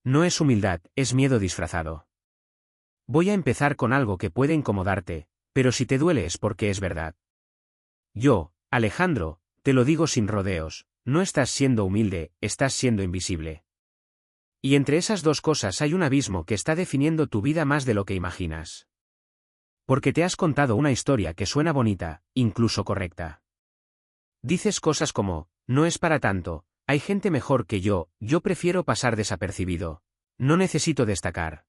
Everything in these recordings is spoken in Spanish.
No es humildad, es miedo disfrazado. Voy a empezar con algo que puede incomodarte, pero si te duele es porque es verdad. Yo, Alejandro, te lo digo sin rodeos, no estás siendo humilde, estás siendo invisible. Y entre esas dos cosas hay un abismo que está definiendo tu vida más de lo que imaginas. Porque te has contado una historia que suena bonita, incluso correcta. Dices cosas como, no es para tanto, hay gente mejor que yo prefiero pasar desapercibido, no necesito destacar.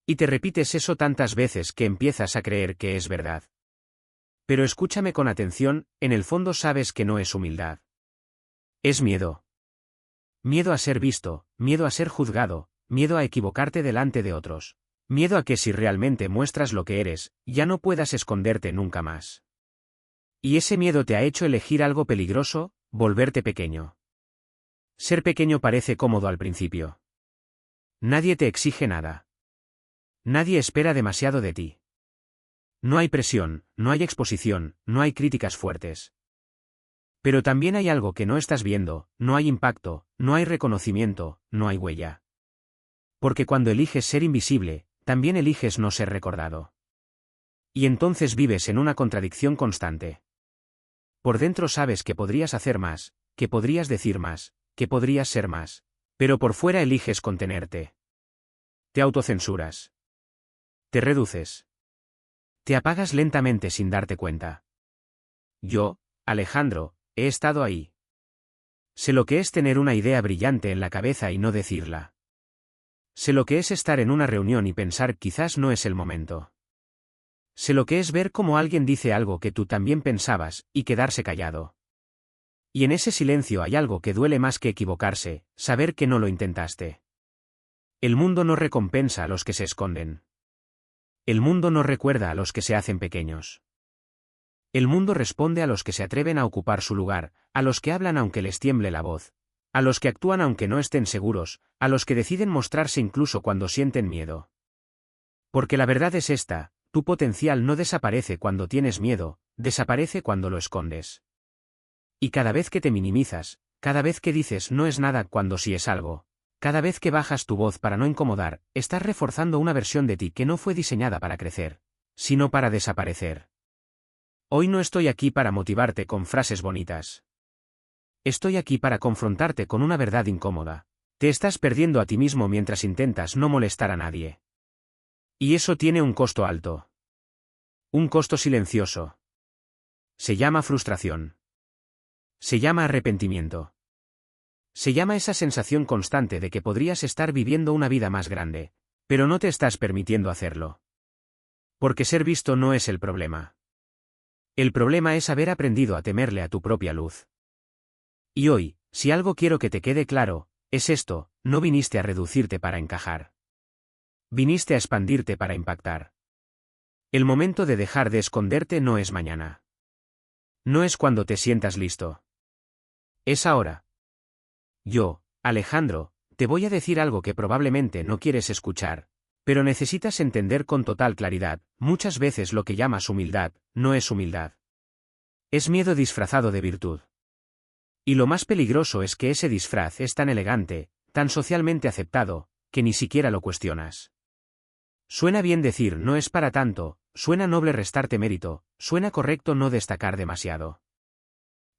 Y te repites eso tantas veces que empiezas a creer que es verdad. Pero escúchame con atención, en el fondo sabes que no es humildad. Es miedo. Miedo a ser visto, miedo a ser juzgado, miedo a equivocarte delante de otros. Miedo a que si realmente muestras lo que eres, ya no puedas esconderte nunca más. Y ese miedo te ha hecho elegir algo peligroso, volverte pequeño. Ser pequeño parece cómodo al principio. Nadie te exige nada. Nadie espera demasiado de ti. No hay presión, no hay exposición, no hay críticas fuertes. Pero también hay algo que no estás viendo, no hay impacto, no hay reconocimiento, no hay huella. Porque cuando eliges ser invisible, también eliges no ser recordado. Y entonces vives en una contradicción constante. Por dentro sabes que podrías hacer más, que podrías decir más, que podrías ser más, pero por fuera eliges contenerte. Te autocensuras. Te reduces. Te apagas lentamente sin darte cuenta. Yo, Alejandro, he estado ahí. Sé lo que es tener una idea brillante en la cabeza y no decirla. Sé lo que es estar en una reunión y pensar quizás no es el momento. Sé lo que es ver cómo alguien dice algo que tú también pensabas, y quedarse callado. Y en ese silencio hay algo que duele más que equivocarse, saber que no lo intentaste. El mundo no recompensa a los que se esconden. El mundo no recuerda a los que se hacen pequeños. El mundo responde a los que se atreven a ocupar su lugar, a los que hablan aunque les tiemble la voz, a los que actúan aunque no estén seguros, a los que deciden mostrarse incluso cuando sienten miedo. Porque la verdad es esta, tu potencial no desaparece cuando tienes miedo, desaparece cuando lo escondes. Y cada vez que te minimizas, cada vez que dices no es nada cuando sí es algo, cada vez que bajas tu voz para no incomodar, estás reforzando una versión de ti que no fue diseñada para crecer, sino para desaparecer. Hoy no estoy aquí para motivarte con frases bonitas. Estoy aquí para confrontarte con una verdad incómoda. Te estás perdiendo a ti mismo mientras intentas no molestar a nadie. Y eso tiene un costo alto. Un costo silencioso. Se llama frustración. Se llama arrepentimiento. Se llama esa sensación constante de que podrías estar viviendo una vida más grande, pero no te estás permitiendo hacerlo. Porque ser visto no es el problema. El problema es haber aprendido a temerle a tu propia luz. Y hoy, si algo quiero que te quede claro, es esto, no viniste a reducirte para encajar. Viniste a expandirte para impactar. El momento de dejar de esconderte no es mañana. No es cuando te sientas listo. Es ahora. Yo, Alejandro, te voy a decir algo que probablemente no quieres escuchar, pero necesitas entender con total claridad, muchas veces lo que llamas humildad, no es humildad. Es miedo disfrazado de virtud. Y lo más peligroso es que ese disfraz es tan elegante, tan socialmente aceptado, que ni siquiera lo cuestionas. Suena bien decir no es para tanto, suena noble restarte mérito, suena correcto no destacar demasiado.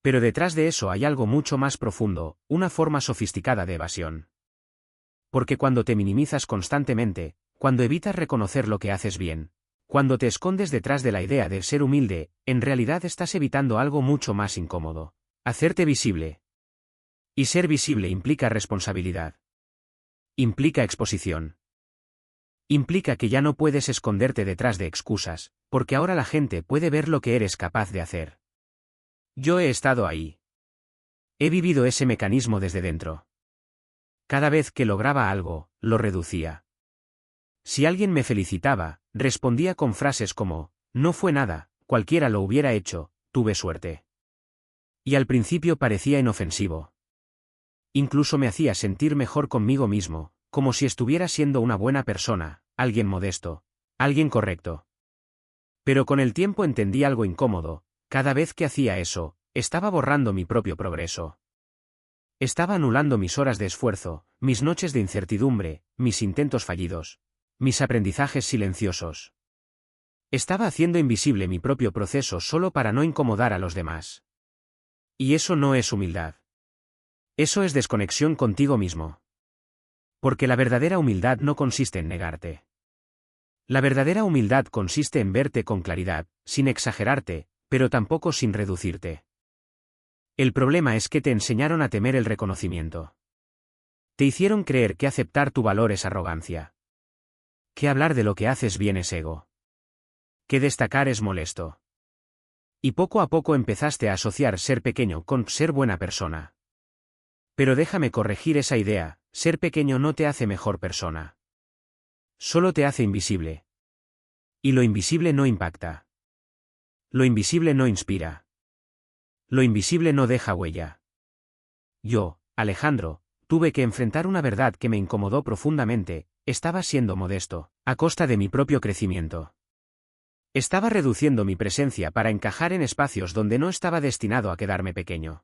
Pero detrás de eso hay algo mucho más profundo, una forma sofisticada de evasión. Porque cuando te minimizas constantemente, cuando evitas reconocer lo que haces bien, cuando te escondes detrás de la idea de ser humilde, en realidad estás evitando algo mucho más incómodo. Hacerte visible. Y ser visible implica responsabilidad. Implica exposición. Implica que ya no puedes esconderte detrás de excusas, porque ahora la gente puede ver lo que eres capaz de hacer. Yo he estado ahí. He vivido ese mecanismo desde dentro. Cada vez que lograba algo, lo reducía. Si alguien me felicitaba, respondía con frases como, no fue nada, cualquiera lo hubiera hecho, tuve suerte. Y al principio parecía inofensivo. Incluso me hacía sentir mejor conmigo mismo, como si estuviera siendo una buena persona, alguien modesto, alguien correcto. Pero con el tiempo entendí algo incómodo, cada vez que hacía eso, estaba borrando mi propio progreso. Estaba anulando mis horas de esfuerzo, mis noches de incertidumbre, mis intentos fallidos, mis aprendizajes silenciosos. Estaba haciendo invisible mi propio proceso solo para no incomodar a los demás. Y eso no es humildad. Eso es desconexión contigo mismo. Porque la verdadera humildad no consiste en negarte. La verdadera humildad consiste en verte con claridad, sin exagerarte, pero tampoco sin reducirte. El problema es que te enseñaron a temer el reconocimiento. Te hicieron creer que aceptar tu valor es arrogancia. Que hablar de lo que haces bien es ego. Que destacar es molesto. Y poco a poco empezaste a asociar ser pequeño con ser buena persona. Pero déjame corregir esa idea, ser pequeño no te hace mejor persona. Solo te hace invisible. Y lo invisible no impacta. Lo invisible no inspira. Lo invisible no deja huella. Yo, Alejandro, tuve que enfrentar una verdad que me incomodó profundamente, estaba siendo modesto, a costa de mi propio crecimiento. Estaba reduciendo mi presencia para encajar en espacios donde no estaba destinado a quedarme pequeño.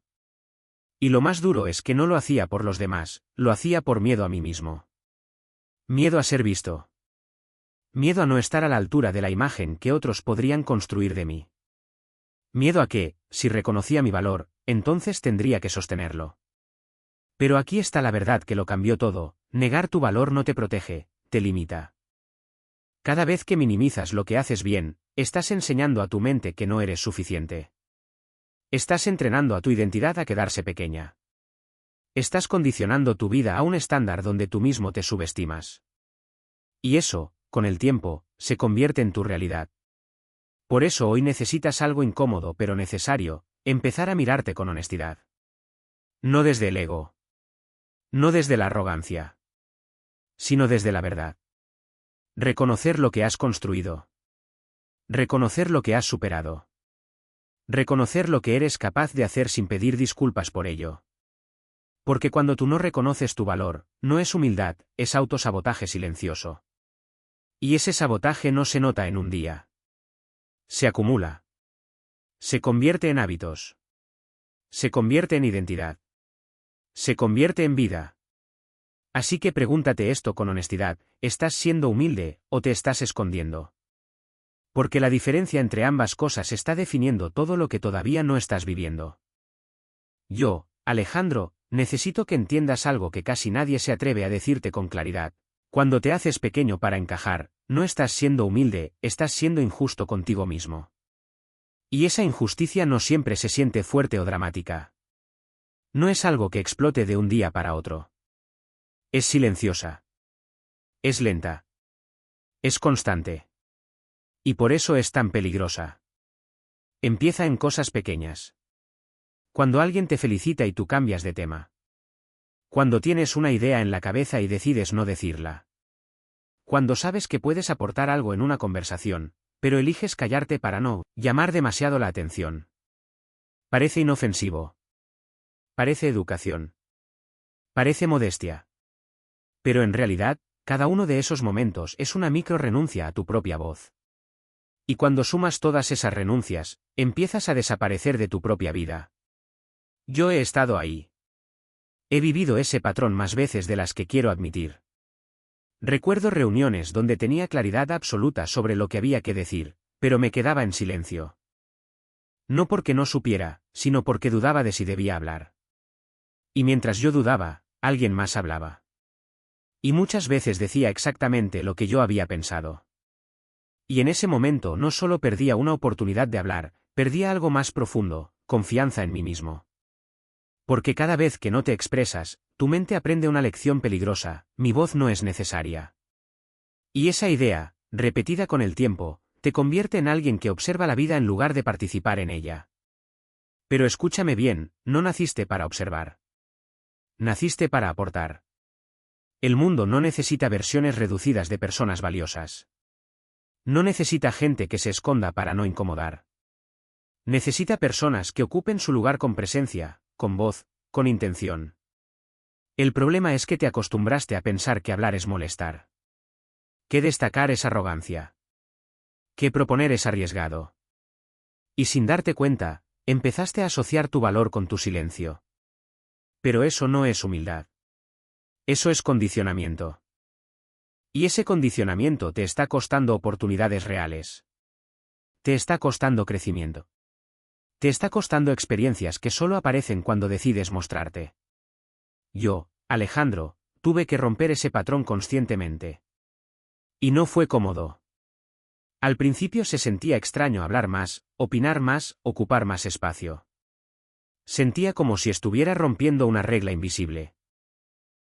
Y lo más duro es que no lo hacía por los demás, lo hacía por miedo a mí mismo. Miedo a ser visto. Miedo a no estar a la altura de la imagen que otros podrían construir de mí. Miedo a que, si reconocía mi valor, entonces tendría que sostenerlo. Pero aquí está la verdad que lo cambió todo, negar tu valor no te protege, te limita. Cada vez que minimizas lo que haces bien, estás enseñando a tu mente que no eres suficiente. Estás entrenando a tu identidad a quedarse pequeña. Estás condicionando tu vida a un estándar donde tú mismo te subestimas. Y eso, con el tiempo, se convierte en tu realidad. Por eso hoy necesitas algo incómodo pero necesario, empezar a mirarte con honestidad. No desde el ego. No desde la arrogancia. Sino desde la verdad. Reconocer lo que has construido. Reconocer lo que has superado. Reconocer lo que eres capaz de hacer sin pedir disculpas por ello. Porque cuando tú no reconoces tu valor, no es humildad, es autosabotaje silencioso. Y ese sabotaje no se nota en un día. Se acumula. Se convierte en hábitos. Se convierte en identidad. Se convierte en vida. Así que pregúntate esto con honestidad, ¿estás siendo humilde, o te estás escondiendo? Porque la diferencia entre ambas cosas está definiendo todo lo que todavía no estás viviendo. Yo, Alejandro, necesito que entiendas algo que casi nadie se atreve a decirte con claridad. Cuando te haces pequeño para encajar, no estás siendo humilde, estás siendo injusto contigo mismo. Y esa injusticia no siempre se siente fuerte o dramática. No es algo que explote de un día para otro. Es silenciosa. Es lenta. Es constante. Y por eso es tan peligrosa. Empieza en cosas pequeñas. Cuando alguien te felicita y tú cambias de tema. Cuando tienes una idea en la cabeza y decides no decirla. Cuando sabes que puedes aportar algo en una conversación, pero eliges callarte para no llamar demasiado la atención. Parece inofensivo. Parece educación. Parece modestia. Pero en realidad, cada uno de esos momentos es una micro renuncia a tu propia voz. Y cuando sumas todas esas renuncias, empiezas a desaparecer de tu propia vida. Yo he estado ahí. He vivido ese patrón más veces de las que quiero admitir. Recuerdo reuniones donde tenía claridad absoluta sobre lo que había que decir, pero me quedaba en silencio. No porque no supiera, sino porque dudaba de si debía hablar. Y mientras yo dudaba, alguien más hablaba. Y muchas veces decía exactamente lo que yo había pensado. Y en ese momento no solo perdía una oportunidad de hablar, perdía algo más profundo, confianza en mí mismo. Porque cada vez que no te expresas, tu mente aprende una lección peligrosa, mi voz no es necesaria. Y esa idea, repetida con el tiempo, te convierte en alguien que observa la vida en lugar de participar en ella. Pero escúchame bien, no naciste para observar. Naciste para aportar. El mundo no necesita versiones reducidas de personas valiosas. No necesita gente que se esconda para no incomodar. Necesita personas que ocupen su lugar con presencia, con voz, con intención. El problema es que te acostumbraste a pensar que hablar es molestar. Que destacar es arrogancia. Que proponer es arriesgado. Y sin darte cuenta, empezaste a asociar tu valor con tu silencio. Pero eso no es humildad. Eso es condicionamiento. Y ese condicionamiento te está costando oportunidades reales. Te está costando crecimiento. Te está costando experiencias que solo aparecen cuando decides mostrarte. Yo, Alejandro, tuve que romper ese patrón conscientemente. Y no fue cómodo. Al principio se sentía extraño hablar más, opinar más, ocupar más espacio. Sentía como si estuviera rompiendo una regla invisible.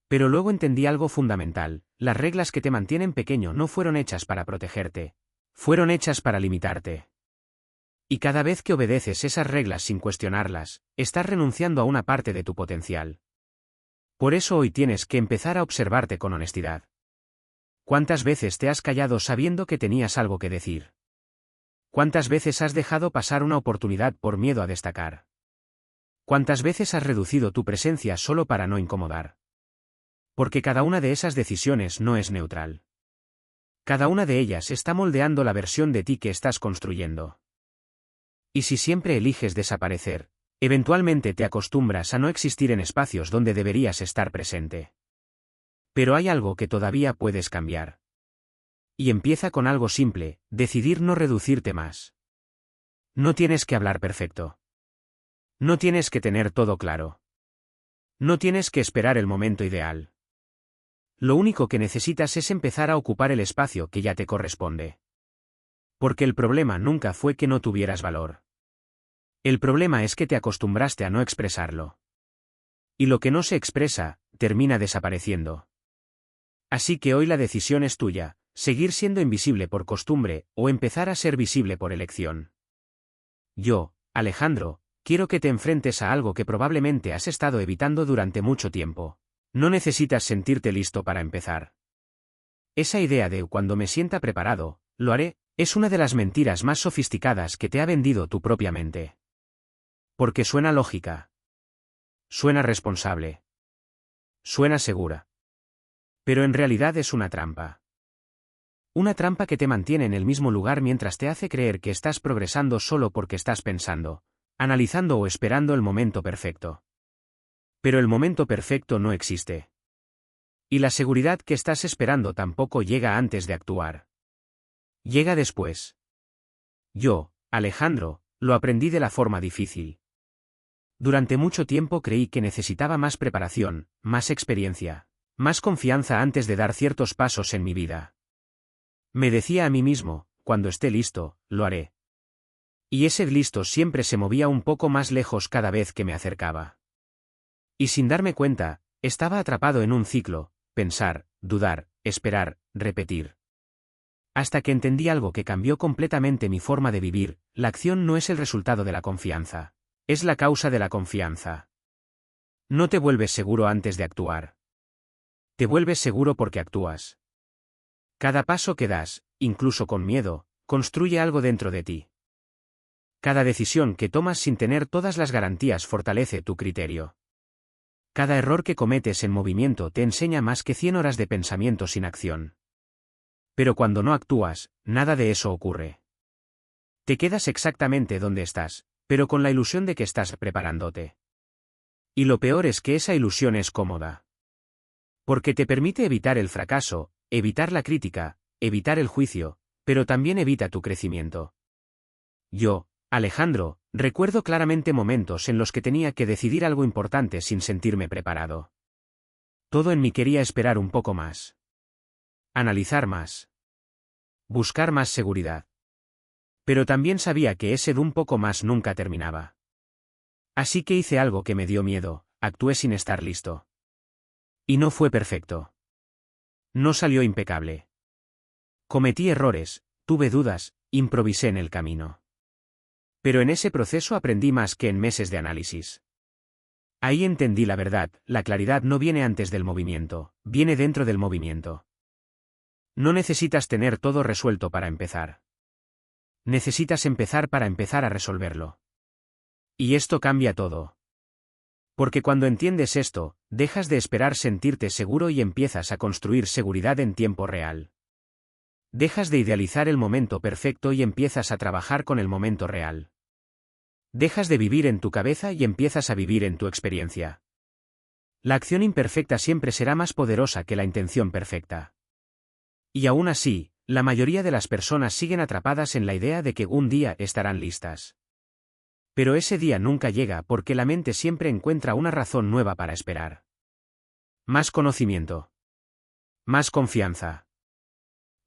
Pero luego entendí algo fundamental: las reglas que te mantienen pequeño no fueron hechas para protegerte, fueron hechas para limitarte. Y cada vez que obedeces esas reglas sin cuestionarlas, estás renunciando a una parte de tu potencial. Por eso hoy tienes que empezar a observarte con honestidad. ¿Cuántas veces te has callado sabiendo que tenías algo que decir? ¿Cuántas veces has dejado pasar una oportunidad por miedo a destacar? ¿Cuántas veces has reducido tu presencia solo para no incomodar? Porque cada una de esas decisiones no es neutral. Cada una de ellas está moldeando la versión de ti que estás construyendo. Y si siempre eliges desaparecer, eventualmente te acostumbras a no existir en espacios donde deberías estar presente. Pero hay algo que todavía puedes cambiar. Y empieza con algo simple: decidir no reducirte más. No tienes que hablar perfecto. No tienes que tener todo claro. No tienes que esperar el momento ideal. Lo único que necesitas es empezar a ocupar el espacio que ya te corresponde. Porque el problema nunca fue que no tuvieras valor. El problema es que te acostumbraste a no expresarlo. Y lo que no se expresa, termina desapareciendo. Así que hoy la decisión es tuya: seguir siendo invisible por costumbre, o empezar a ser visible por elección. Yo, Alejandro, quiero que te enfrentes a algo que probablemente has estado evitando durante mucho tiempo. No necesitas sentirte listo para empezar. Esa idea de cuando me sienta preparado, lo haré, es una de las mentiras más sofisticadas que te ha vendido tu propia mente. Porque suena lógica. Suena responsable. Suena segura. Pero en realidad es una trampa. Una trampa que te mantiene en el mismo lugar mientras te hace creer que estás progresando solo porque estás pensando, analizando o esperando el momento perfecto. Pero el momento perfecto no existe. Y la seguridad que estás esperando tampoco llega antes de actuar. Llega después. Yo, Alejandro, lo aprendí de la forma difícil. Durante mucho tiempo creí que necesitaba más preparación, más experiencia, más confianza antes de dar ciertos pasos en mi vida. Me decía a mí mismo: cuando esté listo, lo haré. Y ese listo siempre se movía un poco más lejos cada vez que me acercaba. Y sin darme cuenta, estaba atrapado en un ciclo: pensar, dudar, esperar, repetir. Hasta que entendí algo que cambió completamente mi forma de vivir: la acción no es el resultado de la confianza, es la causa de la confianza. No te vuelves seguro antes de actuar. Te vuelves seguro porque actúas. Cada paso que das, incluso con miedo, construye algo dentro de ti. Cada decisión que tomas sin tener todas las garantías fortalece tu criterio. Cada error que cometes en movimiento te enseña más que 100 horas de pensamiento sin acción. Pero cuando no actúas, nada de eso ocurre. Te quedas exactamente donde estás, pero con la ilusión de que estás preparándote. Y lo peor es que esa ilusión es cómoda. Porque te permite evitar el fracaso, evitar la crítica, evitar el juicio, pero también evita tu crecimiento. Yo, Alejandro, recuerdo claramente momentos en los que tenía que decidir algo importante sin sentirme preparado. Todo en mí quería esperar un poco más. Analizar más. Buscar más seguridad. Pero también sabía que ese de un poco más nunca terminaba. Así que hice algo que me dio miedo: actué sin estar listo. Y no fue perfecto. No salió impecable. Cometí errores, tuve dudas, improvisé en el camino. Pero en ese proceso aprendí más que en meses de análisis. Ahí entendí la verdad: la claridad no viene antes del movimiento, viene dentro del movimiento. No necesitas tener todo resuelto para empezar. Necesitas empezar para empezar a resolverlo. Y esto cambia todo. Porque cuando entiendes esto, dejas de esperar sentirte seguro y empiezas a construir seguridad en tiempo real. Dejas de idealizar el momento perfecto y empiezas a trabajar con el momento real. Dejas de vivir en tu cabeza y empiezas a vivir en tu experiencia. La acción imperfecta siempre será más poderosa que la intención perfecta. Y aún así, la mayoría de las personas siguen atrapadas en la idea de que un día estarán listas. Pero ese día nunca llega porque la mente siempre encuentra una razón nueva para esperar. Más conocimiento. Más confianza.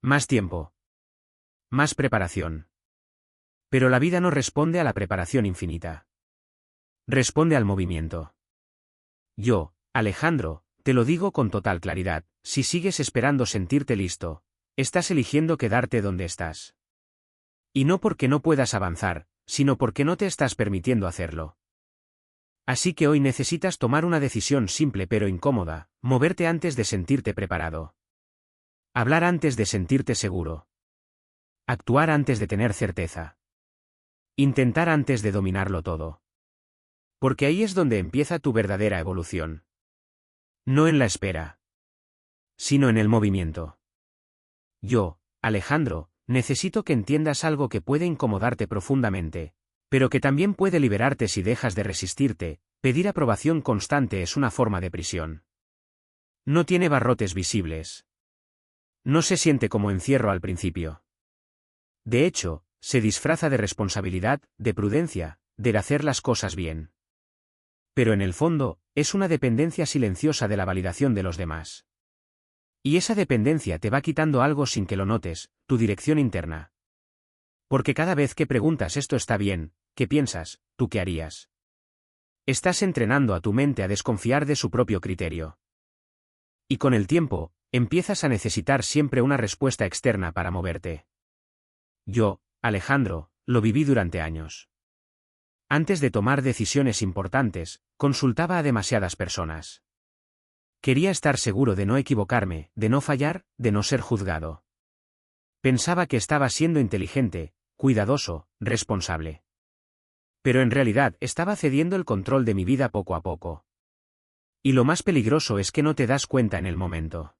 Más tiempo. Más preparación. Pero la vida no responde a la preparación infinita. Responde al movimiento. Yo, Alejandro, te lo digo con total claridad, si sigues esperando sentirte listo, estás eligiendo quedarte donde estás. Y no porque no puedas avanzar, sino porque no te estás permitiendo hacerlo. Así que hoy necesitas tomar una decisión simple pero incómoda, moverte antes de sentirte preparado. Hablar antes de sentirte seguro. Actuar antes de tener certeza. Intentar antes de dominarlo todo. Porque ahí es donde empieza tu verdadera evolución. No en la espera, sino en el movimiento. Yo, Alejandro, necesito que entiendas algo que puede incomodarte profundamente, pero que también puede liberarte si dejas de resistirte. Pedir aprobación constante es una forma de prisión. No tiene barrotes visibles. No se siente como encierro al principio. De hecho, se disfraza de responsabilidad, de prudencia, de hacer las cosas bien. Pero en el fondo, es una dependencia silenciosa de la validación de los demás. Y esa dependencia te va quitando algo sin que lo notes, tu dirección interna. Porque cada vez que preguntas esto está bien, ¿qué piensas? ¿Tú qué harías? Estás entrenando a tu mente a desconfiar de su propio criterio. Y con el tiempo, empiezas a necesitar siempre una respuesta externa para moverte. Yo, Alejandro, lo viví durante años. Antes de tomar decisiones importantes, consultaba a demasiadas personas. Quería estar seguro de no equivocarme, de no fallar, de no ser juzgado. Pensaba que estaba siendo inteligente, cuidadoso, responsable. Pero en realidad estaba cediendo el control de mi vida poco a poco. Y lo más peligroso es que no te das cuenta en el momento.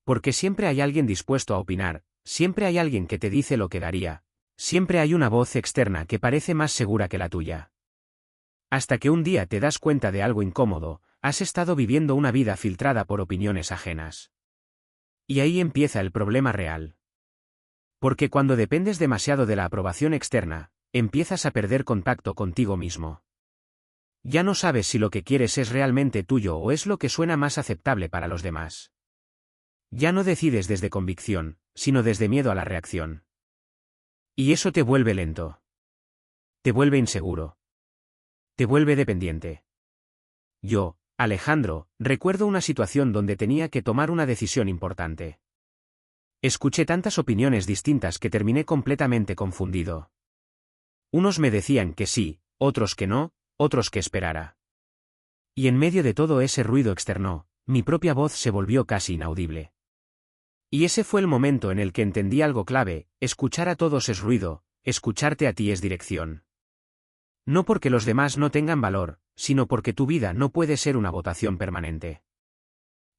Porque siempre hay alguien dispuesto a opinar, siempre hay alguien que te dice lo que daría, siempre hay una voz externa que parece más segura que la tuya. Hasta que un día te das cuenta de algo incómodo, has estado viviendo una vida filtrada por opiniones ajenas. Y ahí empieza el problema real. Porque cuando dependes demasiado de la aprobación externa, empiezas a perder contacto contigo mismo. Ya no sabes si lo que quieres es realmente tuyo o es lo que suena más aceptable para los demás. Ya no decides desde convicción, sino desde miedo a la reacción. Y eso te vuelve lento. Te vuelve inseguro. Te vuelve dependiente. Yo, Alejandro, recuerdo una situación donde tenía que tomar una decisión importante. Escuché tantas opiniones distintas que terminé completamente confundido. Unos me decían que sí, otros que no, otros que esperara. Y en medio de todo ese ruido externo, mi propia voz se volvió casi inaudible. Y ese fue el momento en el que entendí algo clave: escuchar a todos es ruido, escucharte a ti es dirección. No porque los demás no tengan valor, sino porque tu vida no puede ser una votación permanente.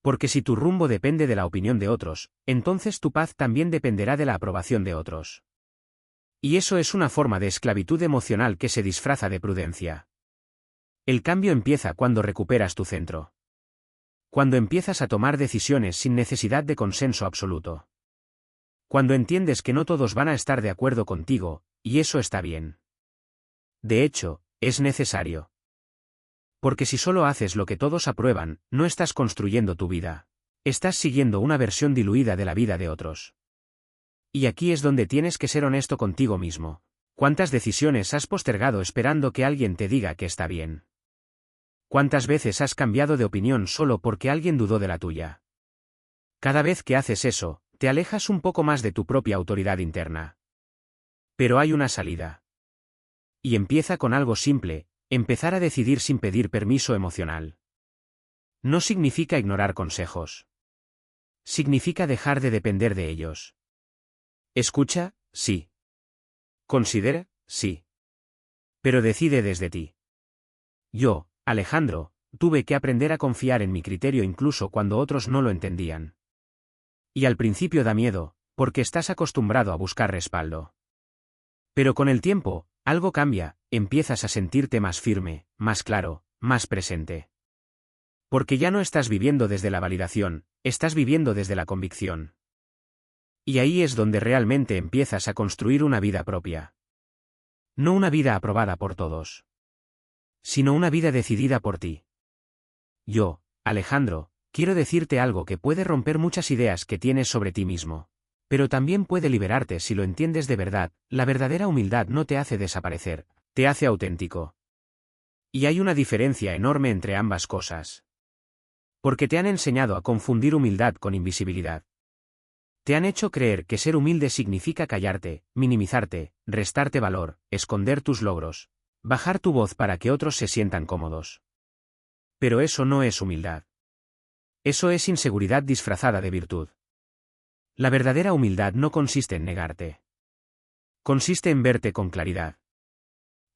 Porque si tu rumbo depende de la opinión de otros, entonces tu paz también dependerá de la aprobación de otros. Y eso es una forma de esclavitud emocional que se disfraza de prudencia. El cambio empieza cuando recuperas tu centro. Cuando empiezas a tomar decisiones sin necesidad de consenso absoluto. Cuando entiendes que no todos van a estar de acuerdo contigo, y eso está bien. De hecho, es necesario. Porque si solo haces lo que todos aprueban, no estás construyendo tu vida. Estás siguiendo una versión diluida de la vida de otros. Y aquí es donde tienes que ser honesto contigo mismo. ¿Cuántas decisiones has postergado esperando que alguien te diga que está bien? ¿Cuántas veces has cambiado de opinión solo porque alguien dudó de la tuya? Cada vez que haces eso, te alejas un poco más de tu propia autoridad interna. Pero hay una salida. Y empieza con algo simple: empezar a decidir sin pedir permiso emocional. No significa ignorar consejos. Significa dejar de depender de ellos. Escucha, sí. Considera, sí. Pero decide desde ti. Yo, Alejandro, tuve que aprender a confiar en mi criterio incluso cuando otros no lo entendían. Y al principio da miedo, porque estás acostumbrado a buscar respaldo. Pero con el tiempo, algo cambia, empiezas a sentirte más firme, más claro, más presente. Porque ya no estás viviendo desde la validación, estás viviendo desde la convicción. Y ahí es donde realmente empiezas a construir una vida propia. No una vida aprobada por todos, sino una vida decidida por ti. Yo, Alejandro, quiero decirte algo que puede romper muchas ideas que tienes sobre ti mismo. Pero también puede liberarte si lo entiendes de verdad. La verdadera humildad no te hace desaparecer, te hace auténtico. Y hay una diferencia enorme entre ambas cosas. Porque te han enseñado a confundir humildad con invisibilidad. Te han hecho creer que ser humilde significa callarte, minimizarte, restarte valor, esconder tus logros, bajar tu voz para que otros se sientan cómodos. Pero eso no es humildad. Eso es inseguridad disfrazada de virtud. La verdadera humildad no consiste en negarte. Consiste en verte con claridad.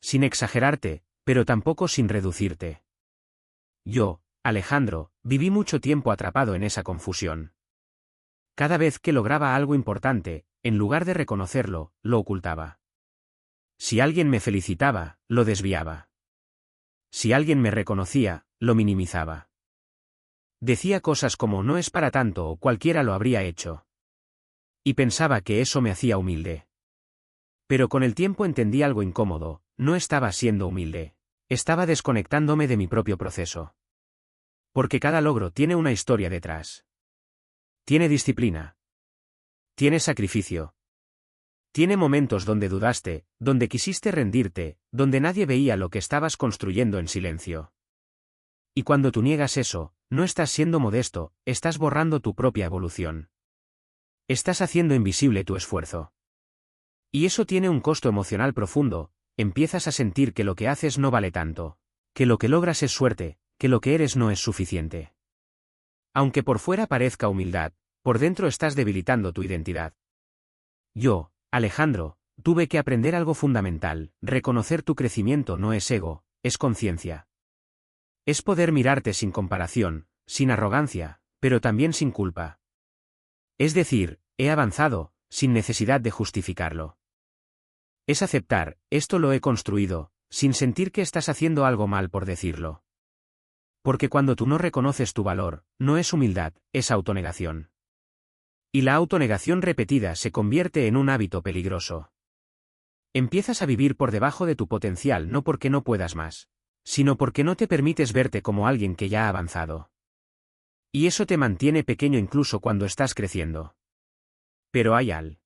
Sin exagerarte, pero tampoco sin reducirte. Yo, Alejandro, viví mucho tiempo atrapado en esa confusión. Cada vez que lograba algo importante, en lugar de reconocerlo, lo ocultaba. Si alguien me felicitaba, lo desviaba. Si alguien me reconocía, lo minimizaba. Decía cosas como no es para tanto o cualquiera lo habría hecho. Y pensaba que eso me hacía humilde. Pero con el tiempo entendí algo incómodo, no estaba siendo humilde. Estaba desconectándome de mi propio proceso. Porque cada logro tiene una historia detrás. Tiene disciplina. Tiene sacrificio. Tiene momentos donde dudaste, donde quisiste rendirte, donde nadie veía lo que estabas construyendo en silencio. Y cuando tú niegas eso, no estás siendo modesto, estás borrando tu propia evolución. Estás haciendo invisible tu esfuerzo. Y eso tiene un costo emocional profundo, empiezas a sentir que lo que haces no vale tanto, que lo que logras es suerte, que lo que eres no es suficiente. Aunque por fuera parezca humildad, por dentro estás debilitando tu identidad. Yo, Alejandro, tuve que aprender algo fundamental, reconocer tu crecimiento no es ego, es conciencia. Es poder mirarte sin comparación, sin arrogancia, pero también sin culpa. Es decir, he avanzado, sin necesidad de justificarlo. Es aceptar, esto lo he construido, sin sentir que estás haciendo algo mal por decirlo. Porque cuando tú no reconoces tu valor, no es humildad, es autonegación. Y la autonegación repetida se convierte en un hábito peligroso. Empiezas a vivir por debajo de tu potencial no porque no puedas más, sino porque no te permites verte como alguien que ya ha avanzado. Y eso te mantiene pequeño incluso cuando estás creciendo. Pero hay algo